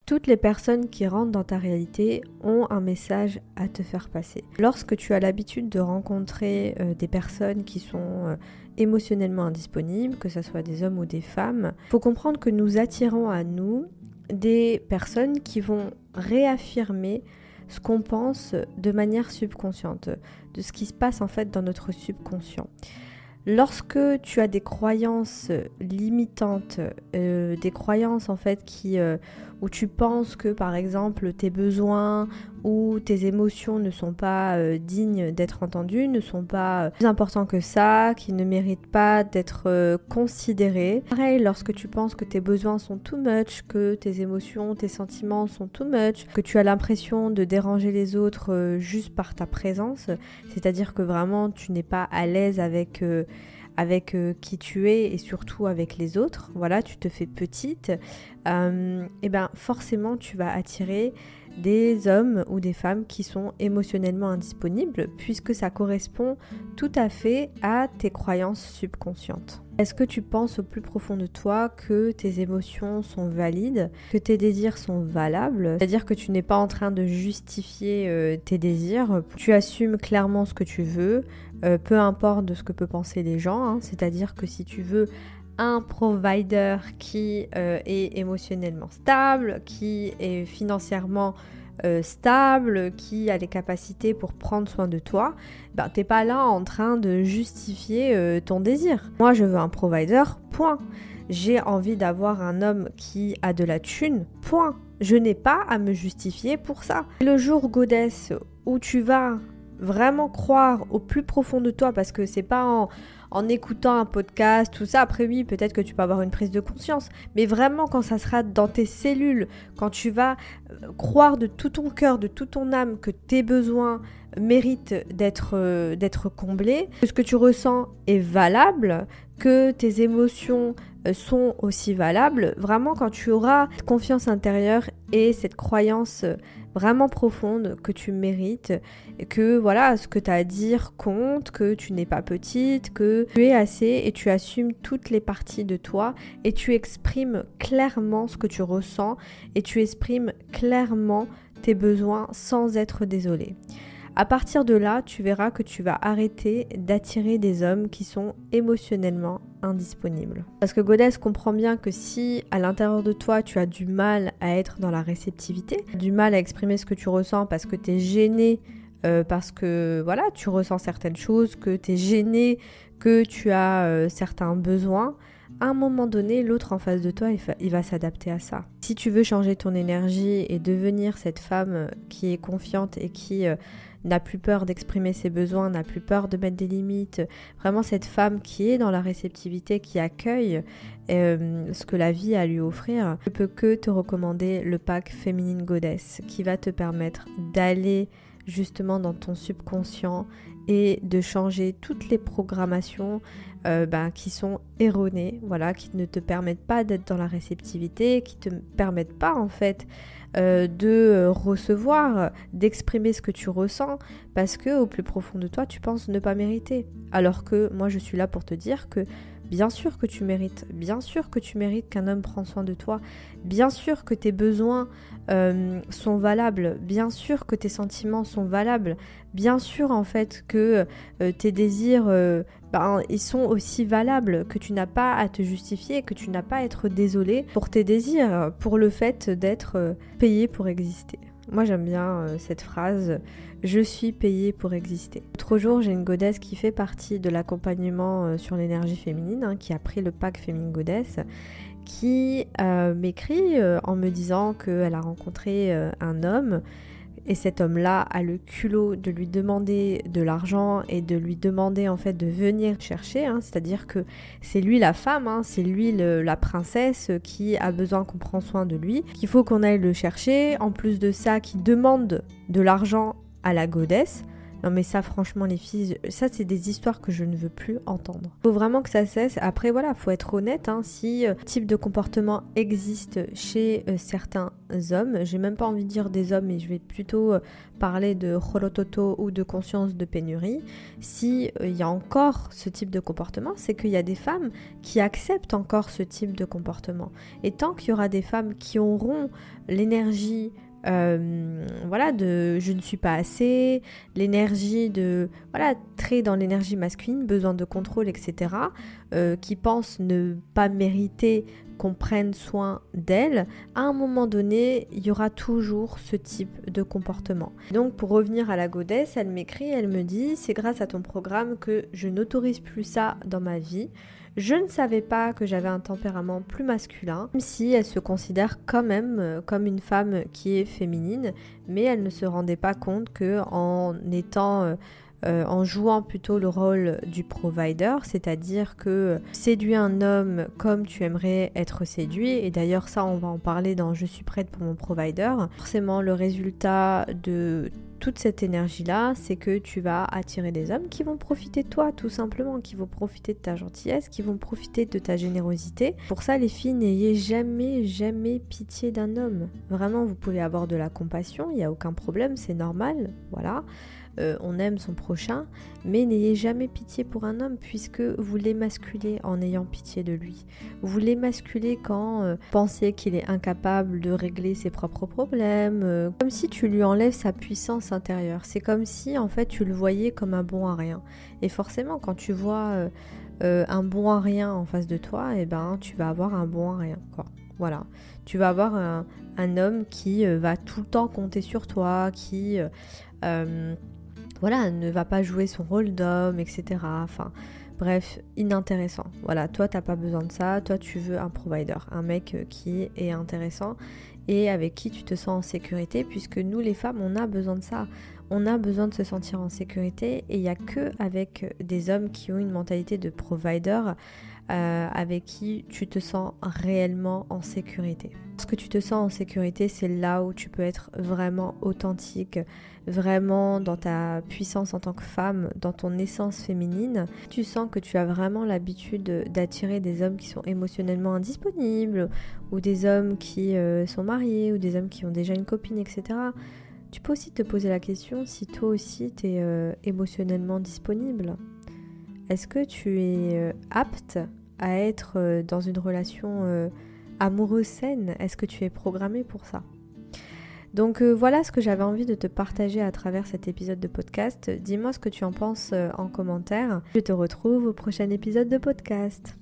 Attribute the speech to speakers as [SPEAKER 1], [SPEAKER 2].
[SPEAKER 1] Toutes les personnes qui rentrent dans ta réalité ont un message à te faire passer. Lorsque tu as l'habitude de rencontrer des personnes qui sont émotionnellement indisponibles, que ce soit des hommes ou des femmes, il faut comprendre que nous attirons à nous des personnes qui vont réaffirmer ce qu'on pense de manière subconsciente, de ce qui se passe en fait dans notre subconscient. Lorsque tu as des croyances limitantes, des croyances en fait où tu penses que par exemple tes besoins ou tes émotions ne sont pas dignes d'être entendues, ne sont pas plus importants que ça, qui ne méritent pas d'être considérés. Pareil, lorsque tu penses que tes besoins sont too much, que tes émotions, tes sentiments sont too much, que tu as l'impression de déranger les autres juste par ta présence, c'est-à-dire que vraiment tu n'es pas à l'aise avec qui tu es et surtout avec les autres, voilà, tu te fais petite, et bien forcément tu vas attirer des hommes ou des femmes qui sont émotionnellement indisponibles puisque ça correspond tout à fait à tes croyances subconscientes. Est-ce que tu penses au plus profond de toi que tes émotions sont valides, que tes désirs sont valables? C'est-à-dire que tu n'es pas en train de justifier tes désirs, tu assumes clairement ce que tu veux, peu importe de ce que peuvent penser les gens, hein. C'est-à-dire que si tu veux un provider qui est émotionnellement stable, qui est financièrement stable, qui a les capacités pour prendre soin de toi, ben, t'es pas là en train de justifier ton désir. Moi, je veux un provider, point. J'ai envie d'avoir un homme qui a de la thune, point. Je n'ai pas à me justifier pour ça. Le jour, Goddess, où tu vas vraiment croire au plus profond de toi, parce que c'est pas en écoutant un podcast, tout ça, après oui, peut-être que tu peux avoir une prise de conscience, mais vraiment quand ça sera dans tes cellules, quand tu vas croire de tout ton cœur, de toute ton âme que tes besoins méritent d'être comblés, que ce que tu ressens est valable, que tes émotions sont aussi valables, vraiment quand tu auras cette confiance intérieure et cette croyance vraiment profonde que tu mérites, que voilà, ce que tu as à dire compte, que tu n'es pas petite, que tu es assez et tu assumes toutes les parties de toi et tu exprimes clairement ce que tu ressens et tu exprimes clairement tes besoins sans être désolé. À partir de là, tu verras que tu vas arrêter d'attirer des hommes qui sont émotionnellement indisponibles. Parce que Goddess comprend bien que si à l'intérieur de toi tu as du mal à être dans la réceptivité, du mal à exprimer ce que tu ressens parce que tu es gêné, parce que voilà, tu ressens certaines choses, que tu es gêné, que tu as certains besoins, à un moment donné, l'autre en face de toi, il va s'adapter à ça. Si tu veux changer ton énergie et devenir cette femme qui est confiante et qui n'a plus peur d'exprimer ses besoins, n'a plus peur de mettre des limites, vraiment cette femme qui est dans la réceptivité, qui accueille ce que la vie a à lui offrir, je peux que te recommander le pack Féminine Goddess qui va te permettre d'aller justement dans ton subconscient et de changer toutes les programmations qui sont erronées, voilà, qui ne te permettent pas d'être dans la réceptivité, qui ne te permettent pas en fait de recevoir, d'exprimer ce que tu ressens, parce que au plus profond de toi, tu penses ne pas mériter. Alors que moi, je suis là pour te dire que bien sûr que tu mérites, bien sûr que tu mérites qu'un homme prenne soin de toi, bien sûr que tes besoins sont valables, bien sûr que tes sentiments sont valables, bien sûr en fait que tes désirs ils sont aussi valables, que tu n'as pas à te justifier, que tu n'as pas à être désolé pour tes désirs, pour le fait d'être payé pour exister. Moi j'aime bien cette phrase, je suis payée pour exister. L'autre jour j'ai une goddess qui fait partie de l'accompagnement sur l'énergie féminine, qui a pris le pack Féminine Goddess, qui m'écrit en me disant qu'elle a rencontré un homme. Et cet homme-là a le culot de lui demander de l'argent et de lui demander en fait de venir chercher, c'est-à-dire que c'est lui la femme, c'est lui la princesse qui a besoin qu'on prenne soin de lui, qu'il faut qu'on aille le chercher, en plus de ça qui demande de l'argent à la goddess, Non mais ça franchement les filles, ça c'est des histoires que je ne veux plus entendre. Faut vraiment que ça cesse. Après voilà, faut être honnête, hein, si type de comportement existe chez certains hommes, j'ai même pas envie de dire des hommes, mais je vais plutôt parler de horototo ou de conscience de pénurie. Si il y a encore ce type de comportement, c'est qu'il y a des femmes qui acceptent encore ce type de comportement. Et tant qu'il y aura des femmes qui auront l'énergie de je ne suis pas assez, l'énergie de très dans l'énergie masculine, besoin de contrôle, etc., qui pensent ne pas mériter qu'on prenne soin d'elles, à un moment donné, il y aura toujours ce type de comportement. Donc pour revenir à la goddess, elle m'écrit, elle me dit, c'est grâce à ton programme que je n'autorise plus ça dans ma vie. Je ne savais pas que j'avais un tempérament plus masculin, même si elle se considère quand même comme une femme qui est féminine, mais elle ne se rendait pas compte que en jouant plutôt le rôle du provider, c'est-à-dire que séduis un homme comme tu aimerais être séduit, et d'ailleurs ça on va en parler dans Je suis prête pour mon provider, forcément le résultat de toute cette énergie-là, c'est que tu vas attirer des hommes qui vont profiter de toi, tout simplement, qui vont profiter de ta gentillesse, qui vont profiter de ta générosité. Pour ça, les filles, n'ayez jamais pitié d'un homme. Vraiment, vous pouvez avoir de la compassion, il n'y a aucun problème, c'est normal, voilà. On aime son prochain, mais n'ayez jamais pitié pour un homme puisque vous l'émasculez en ayant pitié de lui. Vous l'émasculez quand vous pensez qu'il est incapable de régler ses propres problèmes, comme si tu lui enlèves sa puissance intérieure. C'est comme si en fait tu le voyais comme un bon à rien. Et forcément quand tu vois un bon à rien en face de toi, tu vas avoir un bon à rien, quoi. Voilà, tu vas avoir un homme qui va tout le temps compter sur toi, qui ne va pas jouer son rôle d'homme, etc. Enfin, bref, inintéressant. Voilà, toi, t'as pas besoin de ça. Toi, tu veux un provider, un mec qui est intéressant et avec qui tu te sens en sécurité, puisque nous, les femmes, on a besoin de ça. On a besoin de se sentir en sécurité et il n'y a que avec des hommes qui ont une mentalité de provider avec qui tu te sens réellement en sécurité. Lorsque tu te sens en sécurité, c'est là où tu peux être vraiment authentique, vraiment dans ta puissance en tant que femme, dans ton essence féminine. Tu sens que tu as vraiment l'habitude d'attirer des hommes qui sont émotionnellement indisponibles, ou des hommes qui sont mariés, ou des hommes qui ont déjà une copine, etc. Tu peux aussi te poser la question si toi aussi tu es émotionnellement disponible. Est-ce que tu es apte à être dans une relation amoureuse saine? Est-ce que tu es programmée pour ça? Donc voilà ce que j'avais envie de te partager à travers cet épisode de podcast. Dis-moi ce que tu en penses en commentaire. Je te retrouve au prochain épisode de podcast.